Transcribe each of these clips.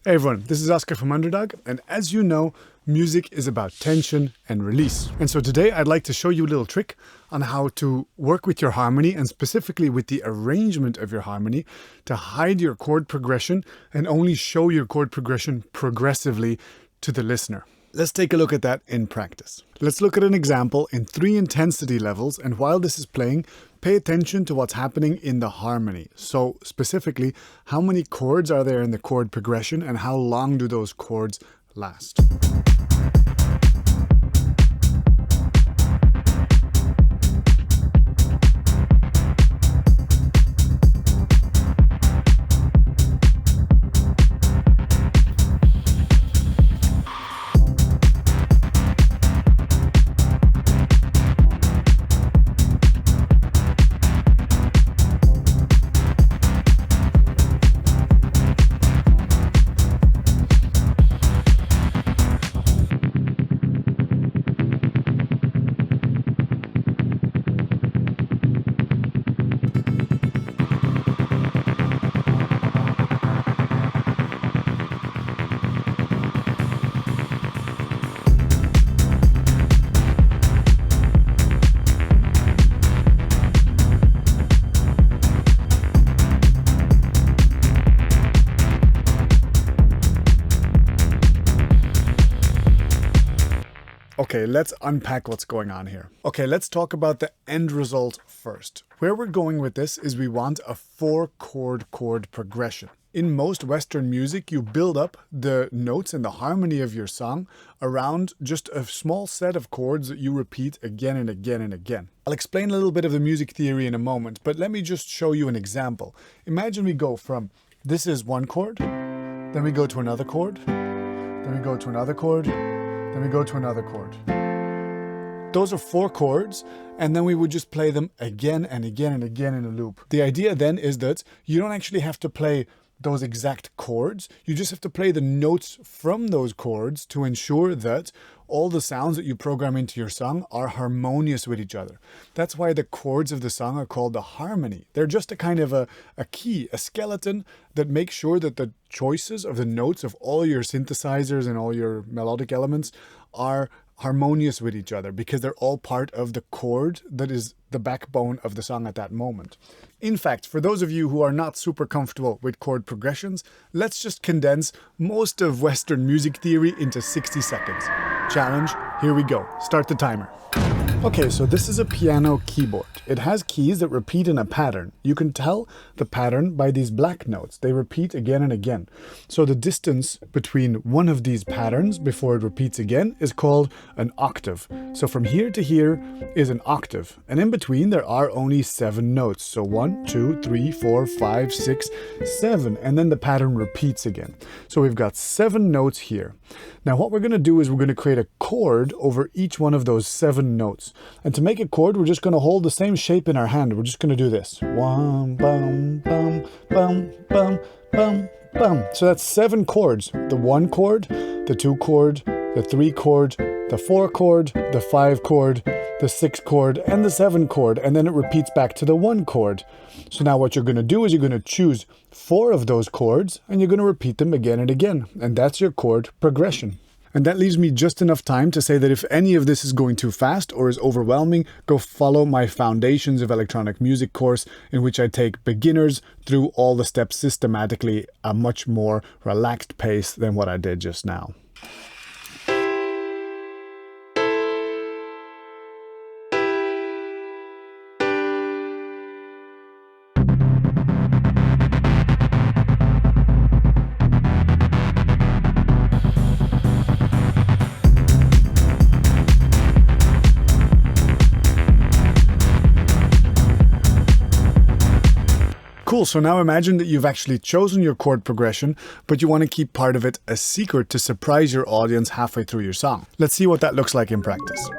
Hey everyone, this is Oscar from Underdog, and as you know, music is about tension and release. And so today I'd like to show you a little trick on how to work with your harmony and specifically with the arrangement of your harmony to hide your chord progression and only show your chord progression progressively to the listener. Let's take a look at that in practice. Let's look at an example in 3 intensity levels, and while this is playing, pay attention to what's happening in the harmony. So specifically, how many chords are there in the chord progression and how long do those chords last? Okay, let's unpack what's going on here. Okay, let's talk about the end result first. Where we're going with this is we want a 4-chord chord progression. In most Western music, you build up the notes and the harmony of your song around just a small set of chords that you repeat again and again and again. I'll explain a little bit of the music theory in a moment, but let me just show you an example. Imagine we go from this is one chord, then we go to another chord, then we go to another chord, then we go to another chord. Those are 4 chords, and then we would just play them again and again and again in a loop. The idea then is that you don't actually have to play those exact chords. You just have to play the notes from those chords to ensure that all the sounds that you program into your song are harmonious with each other. That's why the chords of the song are called the harmony. They're just a kind of a key, a skeleton that makes sure that the choices of the notes of all your synthesizers and all your melodic elements are harmonious with each other because they're all part of the chord that is the backbone of the song at that moment. In fact, for those of you who are not super comfortable with chord progressions, let's just condense most of Western music theory into 60 seconds. Challenge, here we go. Start the timer. Okay, so this is a piano keyboard. It has keys that repeat in a pattern. You can tell the pattern by these black notes. They repeat again and again. So the distance between one of these patterns before it repeats again is called an octave. So from here to here is an octave. And in between there are only 7 notes. So 1, 2, 3, 4, 5, 6, 7. And then the pattern repeats again. So we've got 7 notes here. Now what we're going to do is we're going to create a chord over each one of those 7 notes. And to make a chord, we're just going to hold the same shape in our hand. We're just going to do this. 1, bum, bum, bum, bum, bum, bum. So that's 7 chords. The 1 chord, the 2 chord, the 3 chord, the 4 chord, the 5 chord, the 6 chord, and the 7 chord. And then it repeats back to the 1 chord. So now what you're going to do is you're going to choose 4 of those chords and you're going to repeat them again and again. And that's your chord progression. And that leaves me just enough time to say that if any of this is going too fast or is overwhelming, go follow my Foundations of Electronic Music course, in which I take beginners through all the steps systematically, a much more relaxed pace than what I did just now. Cool, so now imagine that you've actually chosen your chord progression, but you want to keep part of it a secret to surprise your audience halfway through your song. Let's see what that looks like in practice.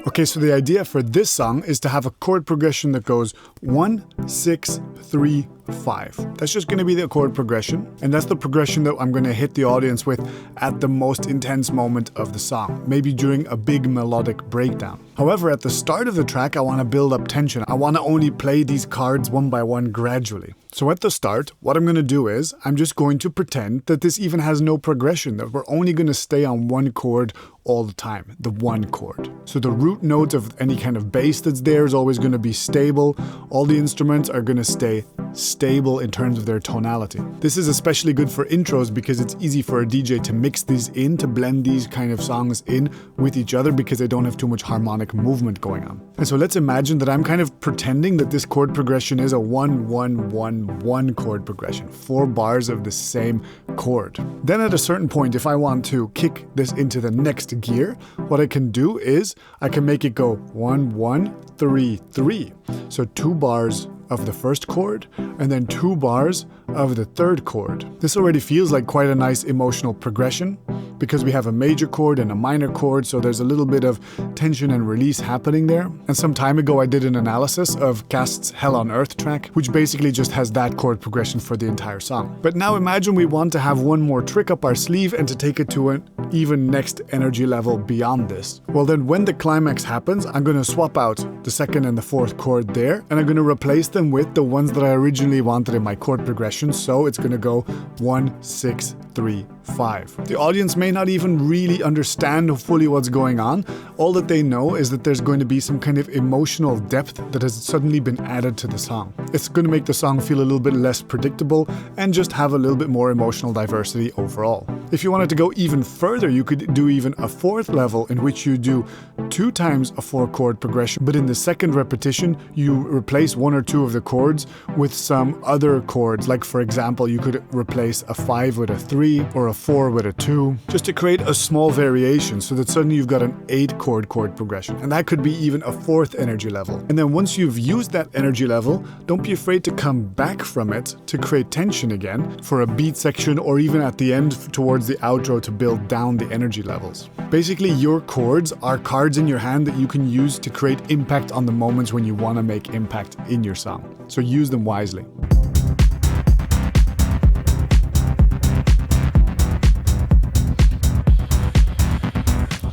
Okay, so the idea for this song is to have a chord progression that goes 1, 6, 3, 5. That's just going to be the chord progression, and that's the progression that I'm going to hit the audience with at the most intense moment of the song, maybe during a big melodic breakdown. However, at the start of the track, I want to build up tension. I want to only play these cards one by one gradually. So at the start, what I'm going to do is I'm just going to pretend that this even has no progression, that we're only going to stay on one chord all the time, the one chord. So the root note of any kind of bass that's there is always going to be stable. All the instruments are going to stay stable in terms of their tonality. This is especially good for intros because it's easy for a DJ to mix these in, to blend these kind of songs in with each other because they don't have too much harmonic movement going on. And so let's imagine that I'm kind of pretending that this chord progression is a 1, 1, 1, 1 chord progression, 4 bars of the same chord. Then at a certain point, if I want to kick this into the next gear, what I can do is I can make it go 1, 1, 3, 3. So 2 bars of the first chord and then 2 bars of the third chord. This already feels like quite a nice emotional progression because we have a major chord and a minor chord, so there's a little bit of tension and release happening there. And some time ago I did an analysis of Cast's Hell on Earth track, which basically just has that chord progression for the entire song. But now imagine we want to have one more trick up our sleeve and to take it to an even next energy level beyond this. Well then, when the climax happens, I'm going to swap out the second and the fourth chord there, and I'm going to replace them with the ones that I originally wanted in my chord progression. So it's going to go 1, 6, 3, 5. The audience may not even really understand fully what's going on. All that they know is that there's going to be some kind of emotional depth that has suddenly been added to the song. It's going to make the song feel a little bit less predictable and just have a little bit more emotional diversity overall. If you wanted to go even further, you could do even a 4th level in which you do 2 times a 4 chord progression, but in the second repetition you replace 1 or 2 of the chords with some other chords. Like for example, you could replace a 5 with a 3 or a 4 with a 2, just to create a small variation so that suddenly you've got an 8 chord progression, and that could be even a 4th energy level. And then once you've used that energy level, don't be afraid to come back from it to create tension again for a beat section, or even at the end towards the outro to build down the energy levels. Basically, your chords are cards in your hand that you can use to create impact on the moments when you want to make impact in your song. So use them wisely.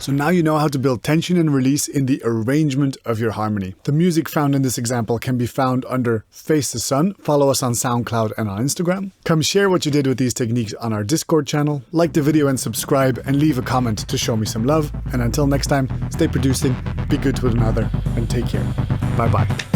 So now you know how to build tension and release in the arrangement of your harmony. The music found in this example can be found under Face the Sun. Follow us on SoundCloud and on Instagram. Come share what you did with these techniques on our Discord channel. Like the video and subscribe, and leave a comment to show me some love. And until next time, stay producing, be good to one another, and take care. Bye bye.